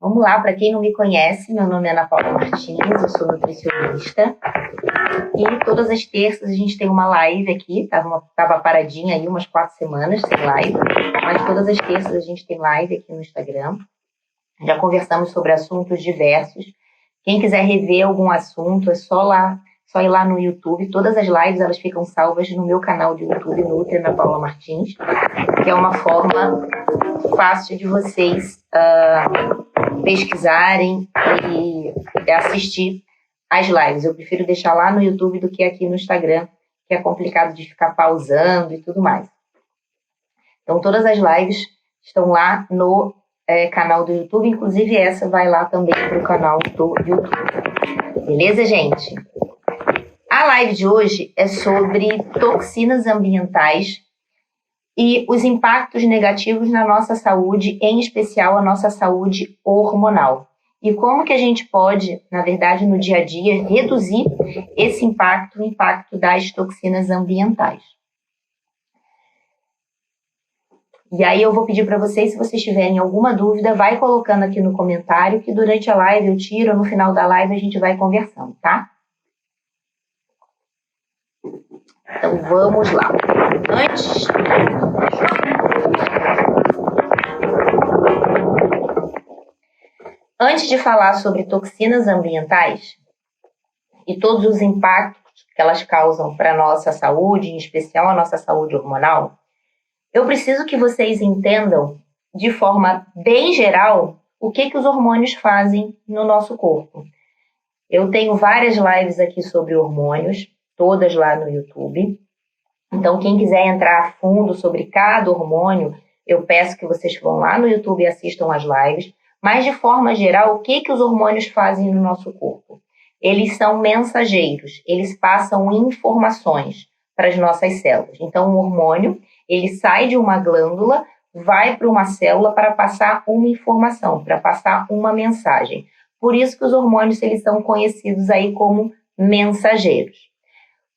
Vamos lá, para quem não me conhece, meu nome é Ana Paula Martins, eu sou nutricionista e todas as terças a gente tem uma live aqui, tava paradinha aí umas 4 semanas sem live, mas todas as terças a gente tem live aqui no Instagram. Já conversamos sobre assuntos diversos. Quem quiser rever algum assunto, é só ir lá no YouTube. Todas as lives elas ficam salvas no meu canal de YouTube, Nutri Ana Paula Martins, que é uma forma fácil de vocês pesquisarem e assistir as lives. Eu prefiro deixar lá no YouTube do que aqui no Instagram, que é complicado de ficar pausando e tudo mais. Então, todas as lives estão lá no canal do YouTube, inclusive essa vai lá também para o canal do YouTube. Beleza, gente? A live de hoje é sobre toxinas ambientais e os impactos negativos na nossa saúde, em especial a nossa saúde hormonal. E como que a gente pode, na verdade, no dia a dia, reduzir esse impacto, o impacto das toxinas ambientais. E aí eu vou pedir para vocês, se vocês tiverem alguma dúvida, vai colocando aqui no comentário, que durante a live eu tiro, no final da live a gente vai conversando, tá? Então vamos lá. Antes de falar sobre toxinas ambientais e todos os impactos que elas causam para a nossa saúde, em especial a nossa saúde hormonal, eu preciso que vocês entendam, de forma bem geral, o que os hormônios fazem no nosso corpo. Eu tenho várias lives aqui sobre hormônios, todas lá no YouTube. Então, quem quiser entrar a fundo sobre cada hormônio, eu peço que vocês vão lá no YouTube e assistam as lives. Mas, de forma geral, o que os hormônios fazem no nosso corpo? Eles são mensageiros, eles passam informações para as nossas células. Então, o hormônio, ele sai de uma glândula, vai para uma célula para passar uma informação, para passar uma mensagem. Por isso que os hormônios, eles são conhecidos aí como mensageiros.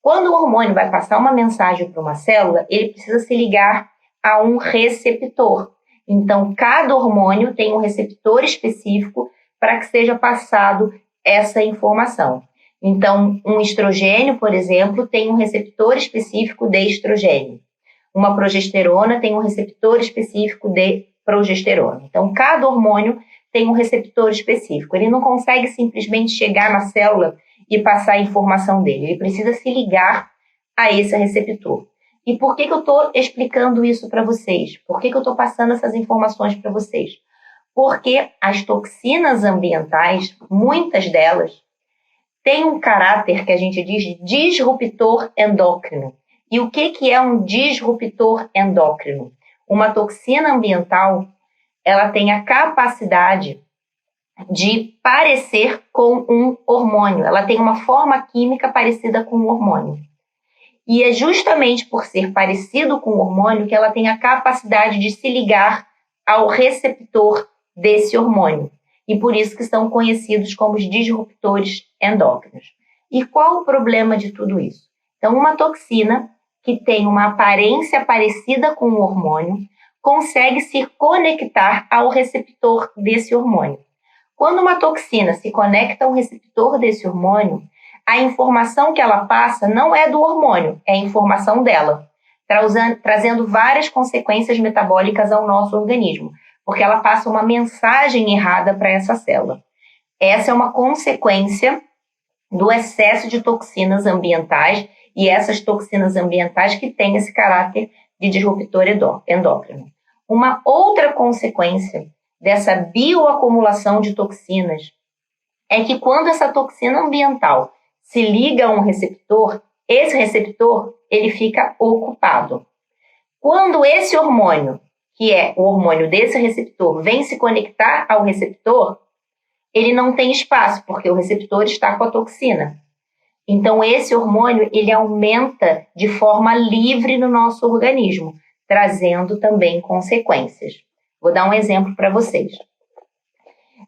Quando o hormônio vai passar uma mensagem para uma célula, ele precisa se ligar a um receptor. Então, cada hormônio tem um receptor específico para que seja passado essa informação. Então, um estrogênio, por exemplo, tem um receptor específico de estrogênio. Uma progesterona tem um receptor específico de progesterona. Então, cada hormônio tem um receptor específico. Ele não consegue simplesmente chegar na célula e passar a informação dele. Ele precisa se ligar a esse receptor. E por que eu estou explicando isso para vocês? Por que eu estou passando essas informações para vocês? Porque as toxinas ambientais, muitas delas, têm um caráter que a gente diz de disruptor endócrino. E o que é um disruptor endócrino? Uma toxina ambiental, ela tem a capacidade de parecer com um hormônio. Ela tem uma forma química parecida com um hormônio. E é justamente por ser parecido com o hormônio que ela tem a capacidade de se ligar ao receptor desse hormônio. E por isso que são conhecidos como os disruptores endócrinos. E qual o problema de tudo isso? Então, uma toxina que tem uma aparência parecida com o hormônio consegue se conectar ao receptor desse hormônio. Quando uma toxina se conecta ao receptor desse hormônio, a informação que ela passa não é do hormônio, é a informação dela, trazendo várias consequências metabólicas ao nosso organismo, porque ela passa uma mensagem errada para essa célula. Essa é uma consequência do excesso de toxinas ambientais e essas toxinas ambientais que têm esse caráter de disruptor endócrino. Uma outra consequência dessa bioacumulação de toxinas é que quando essa toxina ambiental se liga a um receptor, esse receptor ele fica ocupado. Quando esse hormônio, que é o hormônio desse receptor, vem se conectar ao receptor, ele não tem espaço, porque o receptor está com a toxina. Então, esse hormônio ele aumenta de forma livre no nosso organismo, trazendo também consequências. Vou dar um exemplo para vocês.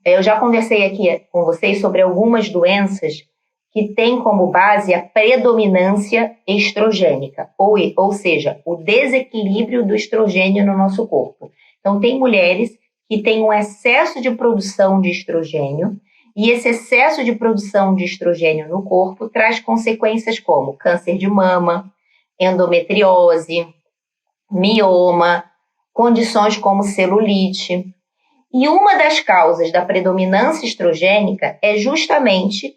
Eu já conversei aqui com vocês sobre algumas doenças que têm como base a predominância estrogênica, ou seja, o desequilíbrio do estrogênio no nosso corpo. Então, tem mulheres que tem um excesso de produção de estrogênio, e esse excesso de produção de estrogênio no corpo traz consequências como câncer de mama, endometriose, mioma, condições como celulite. E uma das causas da predominância estrogênica é justamente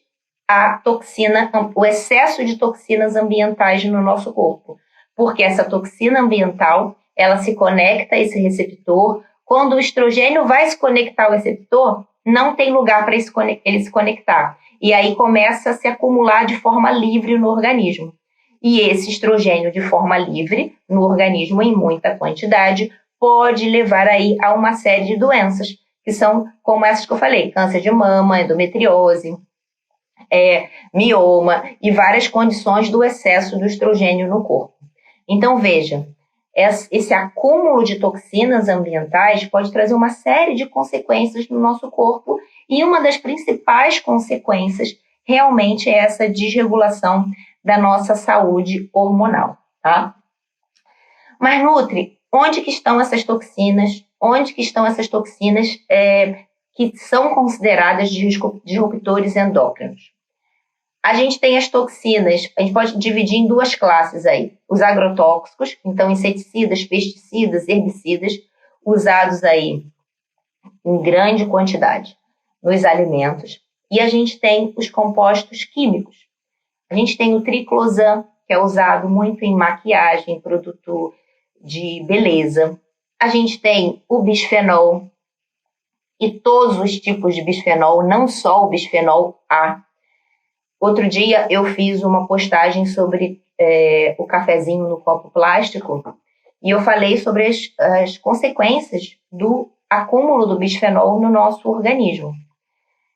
a toxina, o excesso de toxinas ambientais no nosso corpo, porque essa toxina ambiental, ela se conecta a esse receptor. Quando o estrogênio vai se conectar ao receptor, não tem lugar para ele se conectar. E aí começa a se acumular de forma livre no organismo. E esse estrogênio de forma livre no organismo, em muita quantidade, pode levar aí a uma série de doenças, que são como essas que eu falei, câncer de mama, endometriose, mioma e várias condições do excesso do estrogênio no corpo. Então, veja, esse acúmulo de toxinas ambientais pode trazer uma série de consequências no nosso corpo, e uma das principais consequências realmente é essa desregulação da nossa saúde hormonal, tá? Mas, Nutri, onde que estão essas toxinas? Onde que estão essas toxinas que são consideradas disruptores endócrinos? A gente tem as toxinas, a gente pode dividir em duas classes aí. Os agrotóxicos, então inseticidas, pesticidas, herbicidas, usados aí em grande quantidade nos alimentos. E a gente tem os compostos químicos. A gente tem o triclosan, que é usado muito em maquiagem, produto de beleza. A gente tem o bisfenol e todos os tipos de bisfenol, não só o bisfenol A. Outro dia eu fiz uma postagem sobre o cafezinho no copo plástico e eu falei sobre as consequências do acúmulo do bisfenol no nosso organismo.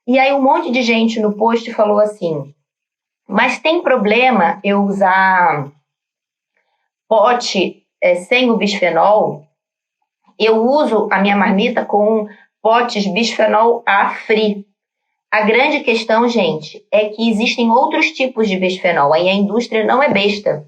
E aí um monte de gente no post falou assim, mas tem problema eu usar pote sem o bisfenol? Eu uso a minha marmita com potes bisfenol A free. A grande questão, gente, é que existem outros tipos de bisfenol. Aí a indústria não é besta.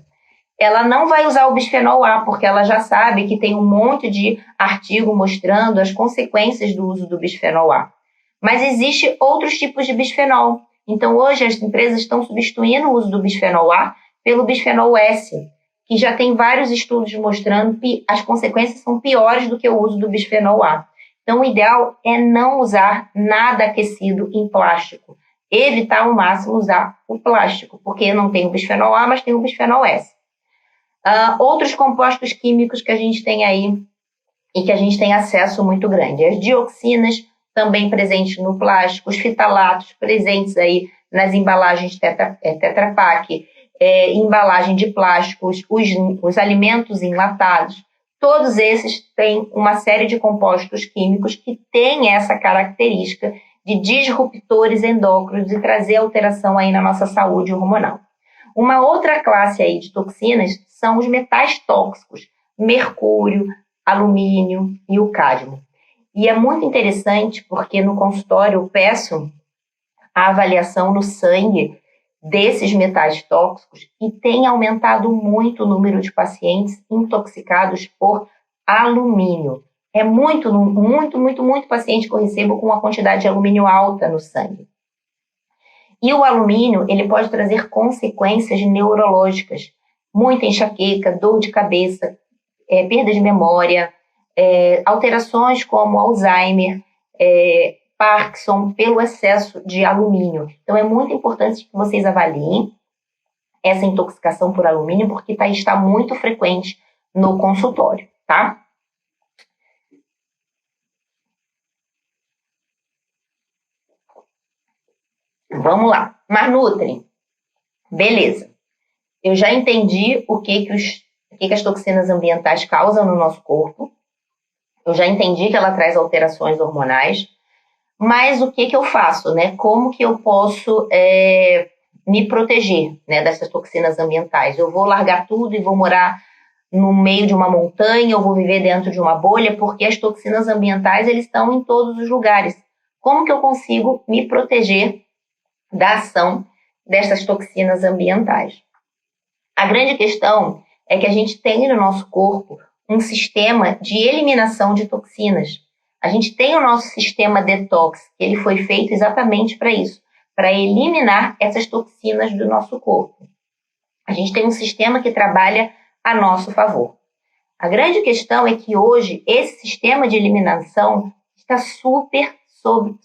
Ela não vai usar o bisfenol A, porque ela já sabe que tem um monte de artigo mostrando as consequências do uso do bisfenol A. Mas existem outros tipos de bisfenol. Então, hoje, as empresas estão substituindo o uso do bisfenol A pelo bisfenol S, que já tem vários estudos mostrando que as consequências são piores do que o uso do bisfenol A. Então, o ideal é não usar nada aquecido em plástico. Evitar ao máximo usar o plástico, porque não tem o bisfenol A, mas tem o bisfenol S. Outros compostos químicos que a gente tem aí e que a gente tem acesso muito grande. As dioxinas, também presentes no plástico, os fitalatos, presentes aí nas embalagens Tetra Pak, embalagem de plásticos, os alimentos enlatados. Todos esses têm uma série de compostos químicos que têm essa característica de disruptores endócrinos e trazer alteração aí na nossa saúde hormonal. Uma outra classe aí de toxinas são os metais tóxicos, mercúrio, alumínio e o cádmio. E é muito interessante porque no consultório eu peço a avaliação no sangue desses metais tóxicos e tem aumentado muito o número de pacientes intoxicados por alumínio. É muito paciente que eu recebo com uma quantidade de alumínio alta no sangue. E o alumínio, ele pode trazer consequências neurológicas, muita enxaqueca, dor de cabeça, perda de memória, alterações como Alzheimer, Parkinson, pelo excesso de alumínio. Então, é muito importante que vocês avaliem essa intoxicação por alumínio, porque está muito frequente no consultório, tá? Vamos lá. Marnutri, beleza. Eu já entendi o que as toxinas ambientais causam no nosso corpo. Eu já entendi que ela traz alterações hormonais. Mas o que eu faço, né? Como que eu posso me proteger, né, dessas toxinas ambientais? Eu vou largar tudo e vou morar no meio de uma montanha, eu vou viver dentro de uma bolha, porque as toxinas ambientais eles estão em todos os lugares. Como que eu consigo me proteger da ação dessas toxinas ambientais? A grande questão é que a gente tem no nosso corpo um sistema de eliminação de toxinas. A gente tem o nosso sistema detox, que ele foi feito exatamente para isso, para eliminar essas toxinas do nosso corpo. A gente tem um sistema que trabalha a nosso favor. A grande questão é que hoje esse sistema de eliminação está super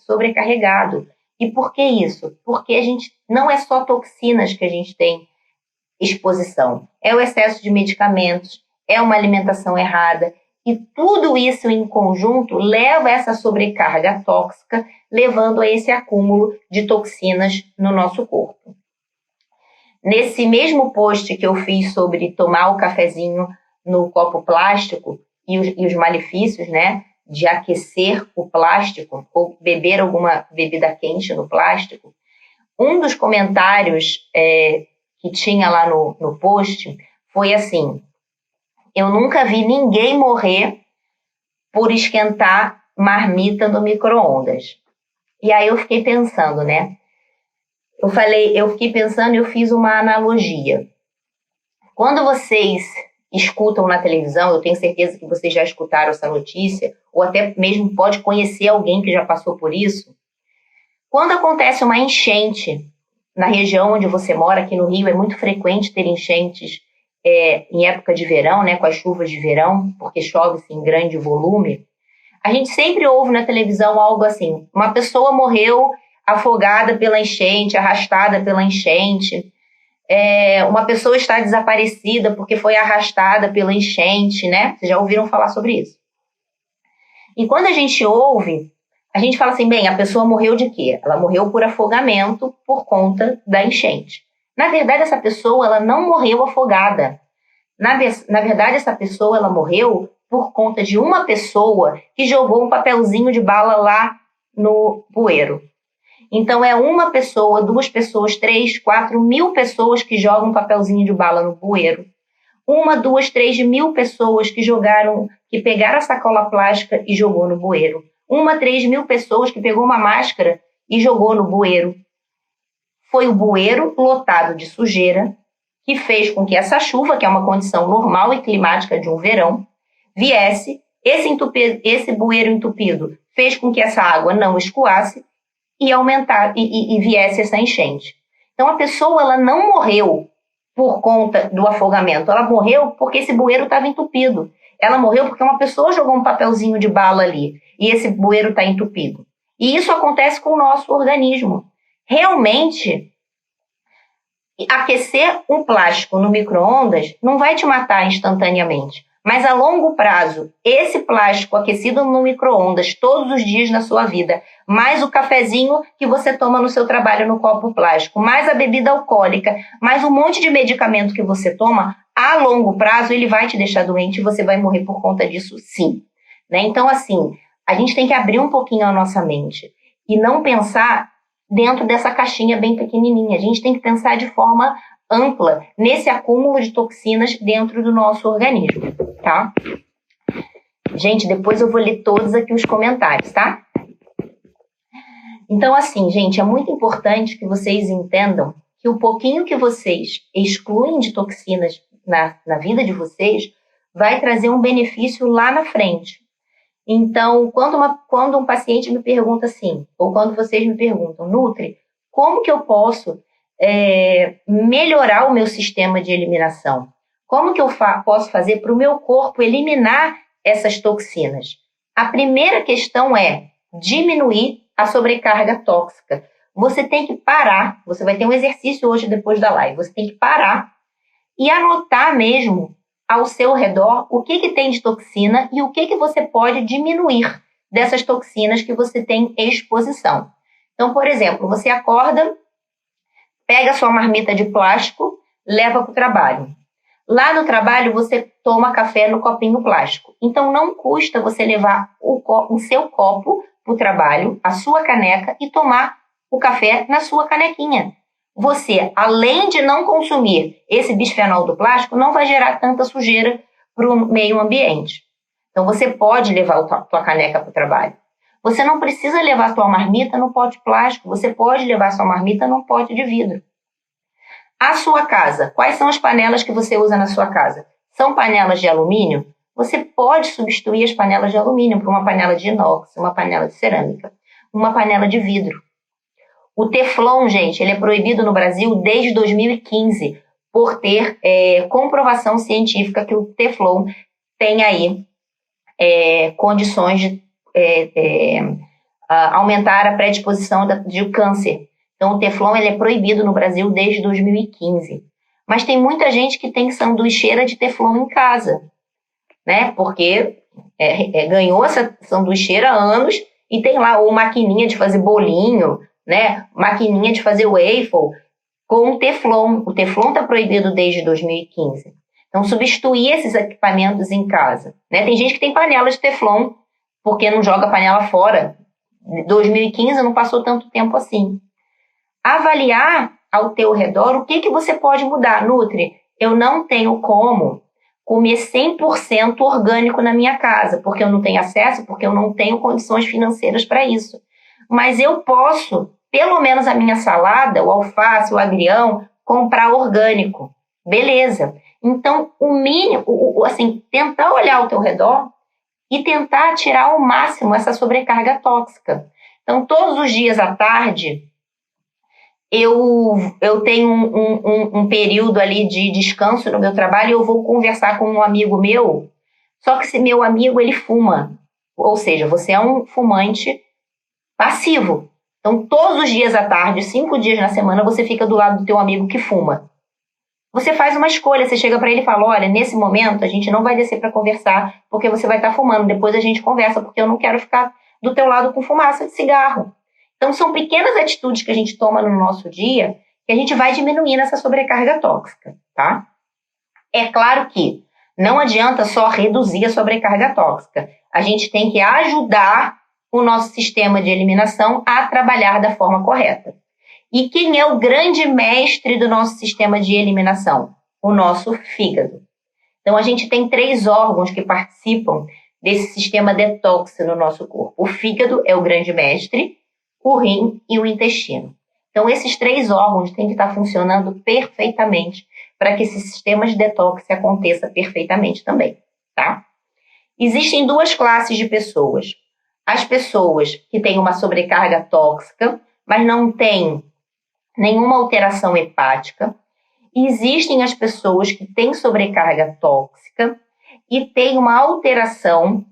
sobrecarregado. E por que isso? Porque a gente não é só toxinas que a gente tem exposição, é o excesso de medicamentos, é uma alimentação errada, e tudo isso em conjunto leva a essa sobrecarga tóxica, levando a esse acúmulo de toxinas no nosso corpo. Nesse mesmo post que eu fiz sobre tomar o cafezinho no copo plástico e os malefícios, né, de aquecer o plástico ou beber alguma bebida quente no plástico, um dos comentários que tinha lá no post foi assim: eu nunca vi ninguém morrer por esquentar marmita no micro-ondas. E aí eu fiquei pensando, né? Eu fiquei pensando e eu fiz uma analogia. Quando vocês escutam na televisão, eu tenho certeza que vocês já escutaram essa notícia, ou até mesmo pode conhecer alguém que já passou por isso. Quando acontece uma enchente na região onde você mora, aqui no Rio, é muito frequente ter enchentes em época de verão, né, com as chuvas de verão, porque chove-se em grande volume. A gente sempre ouve na televisão algo assim: uma pessoa morreu afogada pela enchente, arrastada pela enchente, uma pessoa está desaparecida porque foi arrastada pela enchente, né? Vocês já ouviram falar sobre isso? E quando a gente ouve, a gente fala assim: bem, a pessoa morreu de quê? Ela morreu por afogamento por conta da enchente. Na verdade, essa pessoa ela não morreu afogada. Na verdade, essa pessoa ela morreu por conta de uma pessoa que jogou um papelzinho de bala lá no bueiro. Então, é uma pessoa, 2 pessoas, 3, 4 mil pessoas que jogam um papelzinho de bala no bueiro. 1, 2, 3 mil pessoas que pegaram a sacola plástica e jogou no bueiro. 1, 3 mil pessoas que pegou uma máscara e jogou no bueiro. Foi o bueiro lotado de sujeira que fez com que essa chuva, que é uma condição normal e climática de um verão, viesse. Esse bueiro entupido fez com que essa água não escoasse e viesse essa enchente. Então, a pessoa ela não morreu por conta do afogamento, ela morreu porque esse bueiro estava entupido. Ela morreu porque uma pessoa jogou um papelzinho de bala ali e esse bueiro está entupido. E isso acontece com o nosso organismo. Realmente, aquecer um plástico no micro-ondas não vai te matar instantaneamente. Mas a longo prazo, esse plástico aquecido no micro-ondas todos os dias na sua vida, mais o cafezinho que você toma no seu trabalho no copo plástico, mais a bebida alcoólica, mais um monte de medicamento que você toma, a longo prazo ele vai te deixar doente e você vai morrer por conta disso, sim. Né? Então, assim, a gente tem que abrir um pouquinho a nossa mente e não pensar dentro dessa caixinha bem pequenininha. A gente tem que pensar de forma ampla nesse acúmulo de toxinas dentro do nosso organismo, tá? Gente, depois eu vou ler todos aqui os comentários, tá? Então, assim, gente, é muito importante que vocês entendam que o pouquinho que vocês excluem de toxinas na vida de vocês vai trazer um benefício lá na frente. Então, quando um paciente me pergunta assim, ou quando vocês me perguntam, Nutri, como que eu posso melhorar o meu sistema de eliminação? Como que eu posso fazer para o meu corpo eliminar essas toxinas? A primeira questão é diminuir a sobrecarga tóxica. Você tem que parar, você vai ter um exercício hoje depois da live, você tem que parar e anotar mesmo ao seu redor o que tem de toxina e o que você pode diminuir dessas toxinas que você tem exposição. Então, por exemplo, você acorda, pega sua marmita de plástico, leva para o trabalho. Lá no trabalho, você toma café no copinho plástico. Então, não custa você levar o seu copo para o trabalho, a sua caneca, e tomar o café na sua canequinha. Você, além de não consumir esse bisfenol do plástico, não vai gerar tanta sujeira para o meio ambiente. Então, você pode levar a tua caneca para o trabalho. Você não precisa levar a sua marmita no pote plástico, você pode levar a sua marmita num pote de vidro. A sua casa, quais são as panelas que você usa na sua casa? São panelas de alumínio? você pode substituir as panelas de alumínio por uma panela de inox, uma panela de cerâmica, uma panela de vidro. O Teflon, gente, ele é proibido no Brasil desde 2015, por ter comprovação científica que o Teflon tem aí condições de aumentar a predisposição de câncer. Então, o Teflon ele é proibido no Brasil desde 2015. Mas tem muita gente que tem sanduicheira de Teflon em casa, né? Porque ganhou essa sanduicheira há anos e tem lá ou maquininha de fazer bolinho, né? Maquininha de fazer waffle com Teflon. O Teflon está proibido desde 2015. Então, substituir esses equipamentos em casa, né? Tem gente que tem panela de Teflon porque não joga a panela fora. 2015 não passou tanto tempo assim. Avaliar ao teu redor o que você pode mudar. Nutri, eu não tenho como comer 100% orgânico na minha casa, porque eu não tenho acesso, porque eu não tenho condições financeiras para isso. Mas eu posso, pelo menos a minha salada, o alface, o agrião, comprar orgânico. Beleza. Então, o mínimo, assim, tentar olhar ao teu redor e tentar tirar ao máximo essa sobrecarga tóxica. Então, todos os dias à tarde, eu tenho um período ali de descanso no meu trabalho e eu vou conversar com um amigo meu, só que esse meu amigo, ele fuma. Ou seja, você é um fumante passivo. Então, todos os dias à tarde, 5 dias na semana, você fica do lado do teu amigo que fuma. Você faz uma escolha, você chega para ele e fala, olha, nesse momento a gente não vai descer para conversar porque você vai estar fumando, depois a gente conversa porque eu não quero ficar do teu lado com fumaça de cigarro. Então, são pequenas atitudes que a gente toma no nosso dia que a gente vai diminuindo essa sobrecarga tóxica, tá? É claro que não adianta só reduzir a sobrecarga tóxica. A gente tem que ajudar o nosso sistema de eliminação a trabalhar da forma correta. E quem é o grande mestre do nosso sistema de eliminação? O nosso fígado. Então, a gente tem 3 órgãos que participam desse sistema detox no nosso corpo. O fígado é o grande mestre, o rim e o intestino. Então, esses 3 órgãos têm que estar funcionando perfeitamente para que esse sistema de detox aconteça perfeitamente também, tá? Existem 2 classes de pessoas. As pessoas que têm uma sobrecarga tóxica, mas não têm nenhuma alteração hepática. E existem as pessoas que têm sobrecarga tóxica e têm uma alteração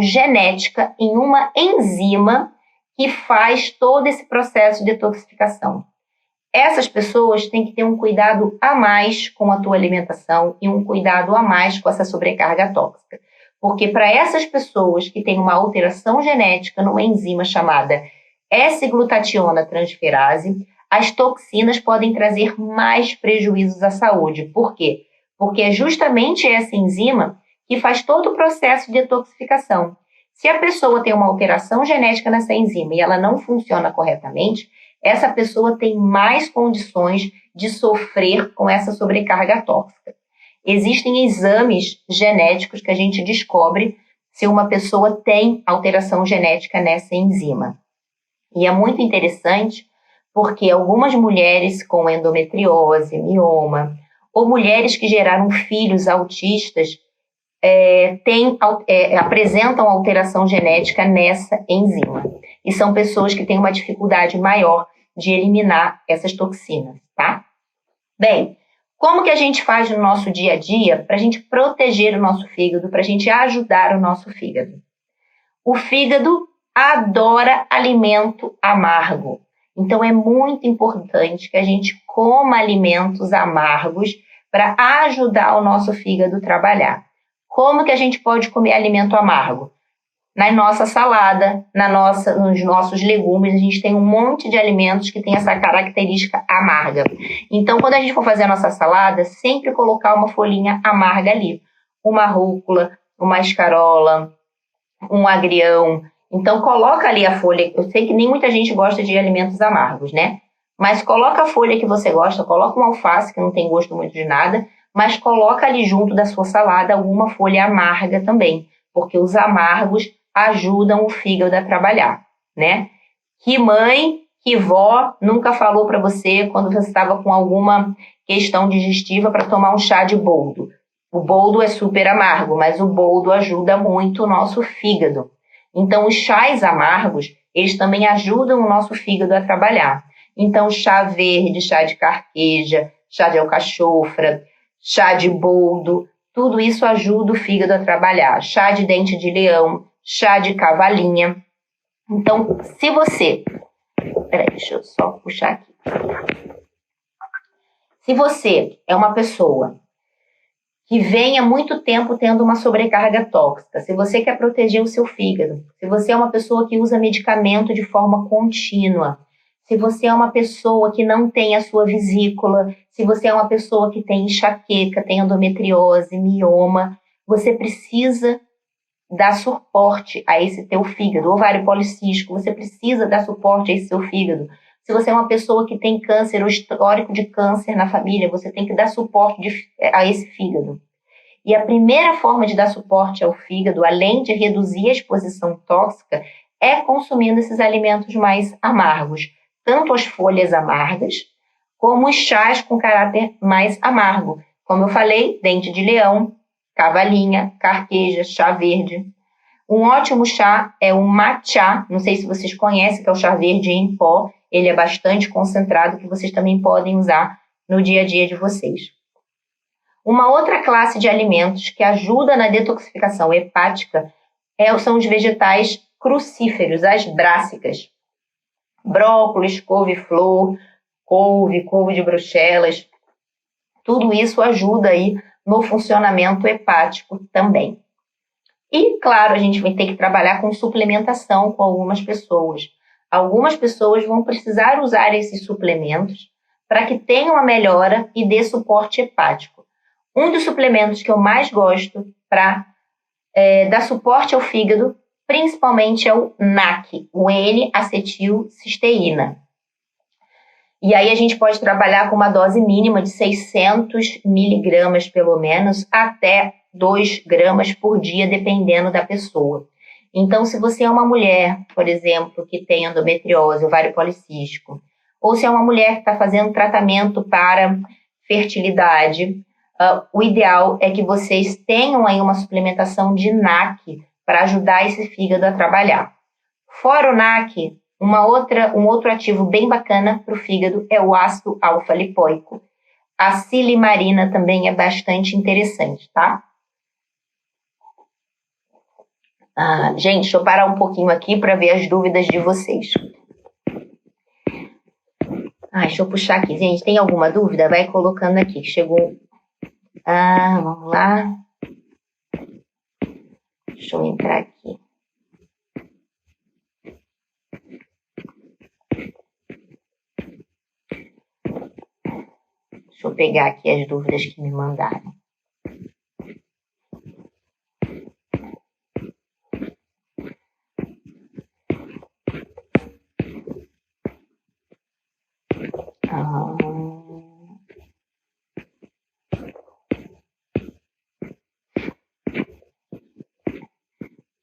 genética em uma enzima que faz todo esse processo de detoxificação. Essas pessoas têm que ter um cuidado a mais com a tua alimentação e um cuidado a mais com essa sobrecarga tóxica. Porque para essas pessoas que têm uma alteração genética numa enzima chamada S-glutationa transferase, as toxinas podem trazer mais prejuízos à saúde. Por quê? Porque é justamente essa enzima que faz todo o processo de detoxificação. Se a pessoa tem uma alteração genética nessa enzima e ela não funciona corretamente, essa pessoa tem mais condições de sofrer com essa sobrecarga tóxica. Existem exames genéticos que a gente descobre se uma pessoa tem alteração genética nessa enzima. E é muito interessante porque algumas mulheres com endometriose, mioma, ou mulheres que geraram filhos autistas, apresentam alteração genética nessa enzima. E são pessoas que têm uma dificuldade maior de eliminar essas toxinas, tá? Bem, como que a gente faz no nosso dia a dia para a gente proteger o nosso fígado, para a gente ajudar o nosso fígado? O fígado adora alimento amargo. Então, é muito importante que a gente coma alimentos amargos para ajudar o nosso fígado a trabalhar. Como que a gente pode comer alimento amargo? Na nossa salada, nos nossos legumes, a gente tem um monte de alimentos que tem essa característica amarga. Então, quando a gente for fazer a nossa salada, sempre colocar uma folhinha amarga ali. Uma rúcula, uma escarola, um agrião. Então, coloca ali a folha. Eu sei que nem muita gente gosta de alimentos amargos, né? Mas coloca a folha que você gosta, coloca um alface, que não tem gosto muito de nada, mas coloca ali junto da sua salada alguma folha amarga também, porque os amargos ajudam o fígado a trabalhar, né? Que mãe, que vó nunca falou para você quando você estava com alguma questão digestiva para tomar um chá de boldo? O boldo é super amargo, mas o boldo ajuda muito o nosso fígado. Então, os chás amargos, eles também ajudam o nosso fígado a trabalhar. Então, chá verde, chá de carqueja, chá de alcachofra, chá de boldo, tudo isso ajuda o fígado a trabalhar. Chá de dente de leão, chá de cavalinha. Então, se você... Peraí, deixa eu só puxar aqui. Se você é uma pessoa que vem há muito tempo tendo uma sobrecarga tóxica, se você quer proteger o seu fígado, se você é uma pessoa que usa medicamento de forma contínua, se você é uma pessoa que não tem a sua vesícula, se você é uma pessoa que tem enxaqueca, tem endometriose, mioma, você precisa dar suporte a esse teu fígado, ovário policístico, você precisa dar suporte a esse seu fígado. Se você é uma pessoa que tem câncer ou histórico de câncer na família, você tem que dar suporte a esse fígado. E a primeira forma de dar suporte ao fígado, além de reduzir a exposição tóxica, é consumindo esses alimentos mais amargos. Tanto as folhas amargas, como os chás com caráter mais amargo. Como eu falei, dente de leão, cavalinha, carqueja, chá verde. Um ótimo chá é o matcha, não sei se vocês conhecem, que é o chá verde em pó. Ele é bastante concentrado, que vocês também podem usar no dia a dia de vocês. Uma outra classe de alimentos que ajuda na detoxificação hepática são os vegetais crucíferos, as brássicas. Brócolis, couve-flor, couve de Bruxelas. Tudo isso ajuda aí no funcionamento hepático também. E, claro, a gente vai ter que trabalhar com suplementação com algumas pessoas. Algumas pessoas vão precisar usar esses suplementos para que tenham uma melhora e dê suporte hepático. Um dos suplementos que eu mais gosto para dar suporte ao fígado, principalmente é o NAC, o N-acetilcisteína. E aí a gente pode trabalhar com uma dose mínima de 600 miligramas, pelo menos, até 2 gramas por dia, dependendo da pessoa. Então, se você é uma mulher, por exemplo, que tem endometriose, ovário policístico, ou se é uma mulher que está fazendo tratamento para fertilidade, o ideal é que vocês tenham aí uma suplementação de NAC para ajudar esse fígado a trabalhar. Fora o NAC, um outro ativo bem bacana para o fígado é o ácido alfa-lipoico. A silimarina também é bastante interessante, tá? Gente, deixa eu parar um pouquinho aqui para ver as dúvidas de vocês. Deixa eu puxar aqui. Gente, tem alguma dúvida? Vai colocando aqui, que chegou... vamos lá. Deixa eu entrar aqui. Deixa eu pegar aqui as dúvidas que me mandaram.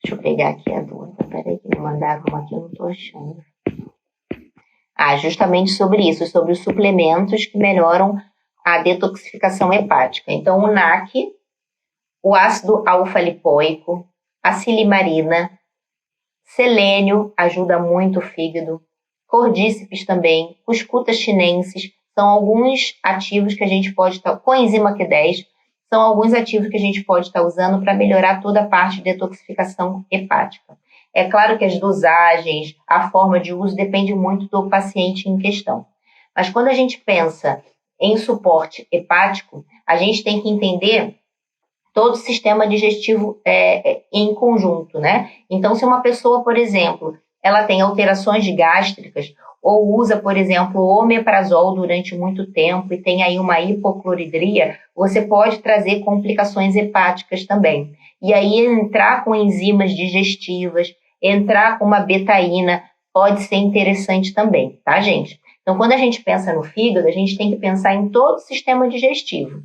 Deixa eu pegar aqui a dúvida. Peraí que me mandaram uma aqui, eu não estou achando. Justamente sobre isso, sobre os suplementos que melhoram a detoxificação hepática. Então, o NAC, o ácido alfa-lipoico, a silimarina, selênio ajuda muito o fígado, cordíceps também, cuscuta chinensis, são alguns ativos que a gente pode estar... Coenzima Q10, são alguns ativos que a gente pode estar usando para melhorar toda a parte de detoxificação hepática. É claro que as dosagens, a forma de uso depende muito do paciente em questão. Mas quando a gente pensa em suporte hepático, a gente tem que entender todo o sistema digestivo em conjunto, né? Então, se uma pessoa, por exemplo, ela tem alterações gástricas ou usa, por exemplo, o omeprazol durante muito tempo e tem aí uma hipocloridria, você pode trazer complicações hepáticas também. E aí entrar com enzimas digestivas, entrar com uma betaína pode ser interessante também, tá, gente? Então, quando a gente pensa no fígado, a gente tem que pensar em todo o sistema digestivo,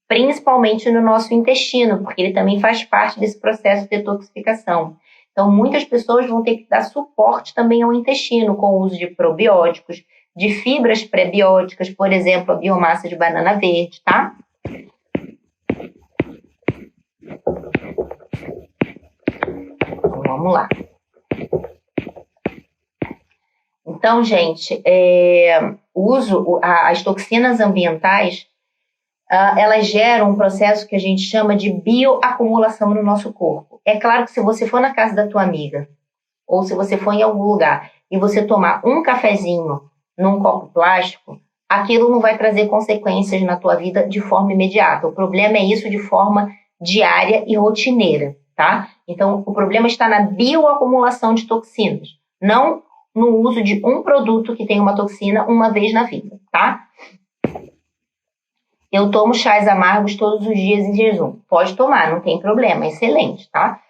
principalmente no nosso intestino, porque ele também faz parte desse processo de detoxificação. Então, muitas pessoas vão ter que dar suporte também ao intestino, com o uso de probióticos, de fibras pré-bióticas, por exemplo, a biomassa de banana verde, tá? Vamos lá. Então, gente, as toxinas ambientais, elas geram um processo que a gente chama de bioacumulação no nosso corpo. É claro que se você for na casa da tua amiga, ou se você for em algum lugar, e você tomar um cafezinho num copo plástico, aquilo não vai trazer consequências na tua vida de forma imediata. O problema é isso de forma diária e rotineira, tá? Então, o problema está na bioacumulação de toxinas, não no uso de um produto que tem uma toxina uma vez na vida, tá? Eu tomo chás amargos todos os dias em jejum. Pode tomar, não tem problema, excelente, tá?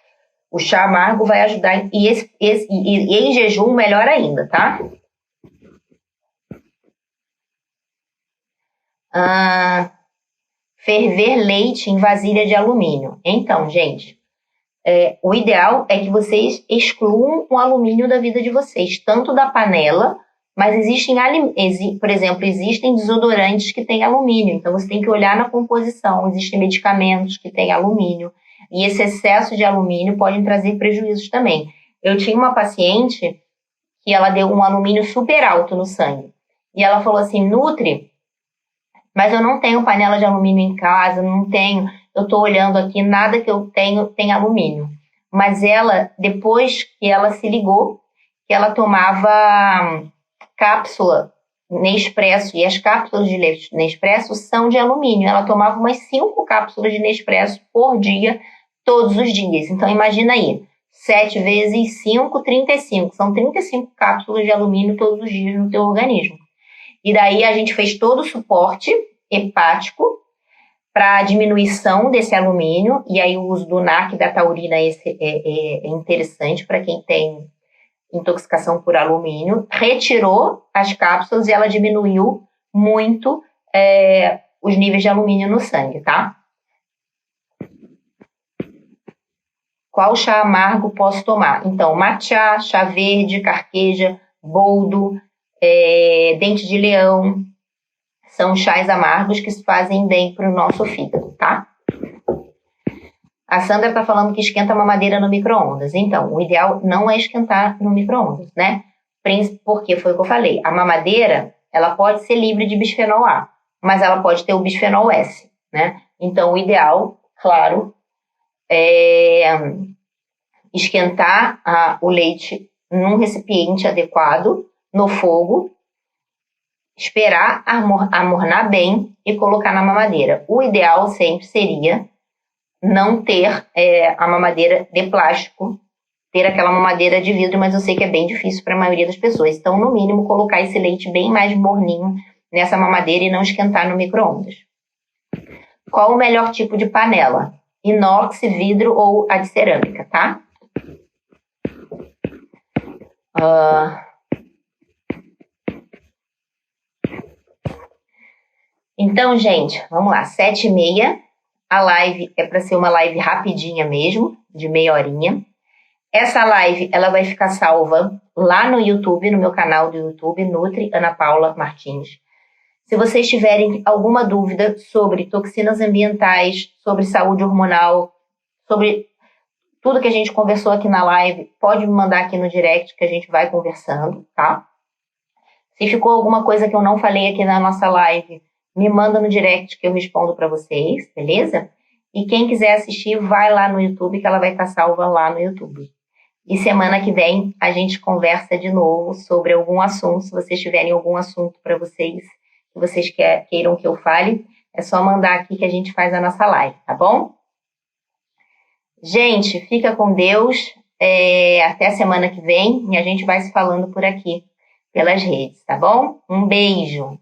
O chá amargo vai ajudar, e em jejum melhor ainda, tá? Ferver leite em vasilha de alumínio. Então, gente, o ideal é que vocês excluam o alumínio da vida de vocês, tanto da panela, mas por exemplo, existem desodorantes que têm alumínio, então você tem que olhar na composição, existem medicamentos que têm alumínio, e esse excesso de alumínio pode trazer prejuízos também. Eu tinha uma paciente que ela deu um alumínio super alto no sangue, e ela falou assim, Nutri, mas eu não tenho panela de alumínio em casa, eu estou olhando aqui, nada que eu tenho tem alumínio. Mas ela, depois que ela se ligou, que ela tomava cápsula Nespresso, e as cápsulas de Nespresso são de alumínio. Ela tomava umas 5 cápsulas de Nespresso por dia, todos os dias. Então, imagina aí, 7 vezes 5, 35. São 35 cápsulas de alumínio todos os dias no teu organismo. E daí a gente fez todo o suporte hepático para diminuição desse alumínio, e aí o uso do NAC da taurina é interessante para quem tem intoxicação por alumínio, retirou as cápsulas e ela diminuiu muito os níveis de alumínio no sangue, tá? Qual chá amargo posso tomar? Então, matcha, chá verde, carqueja, boldo, dente de leão, são chás amargos que fazem bem para o nosso fígado, tá? A Sandra está falando que esquenta a mamadeira no micro-ondas. Então, o ideal não é esquentar no micro-ondas, né? Porque foi o que eu falei. A mamadeira, ela pode ser livre de bisfenol A, mas ela pode ter o bisfenol S, né? Então, o ideal, claro, é esquentar o leite num recipiente adequado, no fogo, esperar amornar bem e colocar na mamadeira. O ideal sempre seria não ter a mamadeira de plástico, ter aquela mamadeira de vidro, mas eu sei que é bem difícil para a maioria das pessoas. Então, no mínimo, colocar esse leite bem mais morninho nessa mamadeira e não esquentar no micro-ondas. Qual o melhor tipo de panela? Inox, vidro ou a de cerâmica, tá? Então, gente, vamos lá, 7h30. A live é para ser uma live rapidinha mesmo, de meia horinha. Essa live, ela vai ficar salva lá no YouTube, no meu canal do YouTube, Nutri Ana Paula Martins. Se vocês tiverem alguma dúvida sobre toxinas ambientais, sobre saúde hormonal, sobre tudo que a gente conversou aqui na live, pode me mandar aqui no direct que a gente vai conversando, tá? Se ficou alguma coisa que eu não falei aqui na nossa live, me manda no direct que eu respondo para vocês, beleza? E quem quiser assistir, vai lá no YouTube, que ela vai estar salva lá no YouTube. E semana que vem a gente conversa de novo sobre algum assunto. Se vocês tiverem algum assunto para vocês, que vocês queiram que eu fale, é só mandar aqui que a gente faz a nossa live, tá bom? Gente, fica com Deus. Até a semana que vem e a gente vai se falando por aqui, pelas redes, tá bom? Um beijo!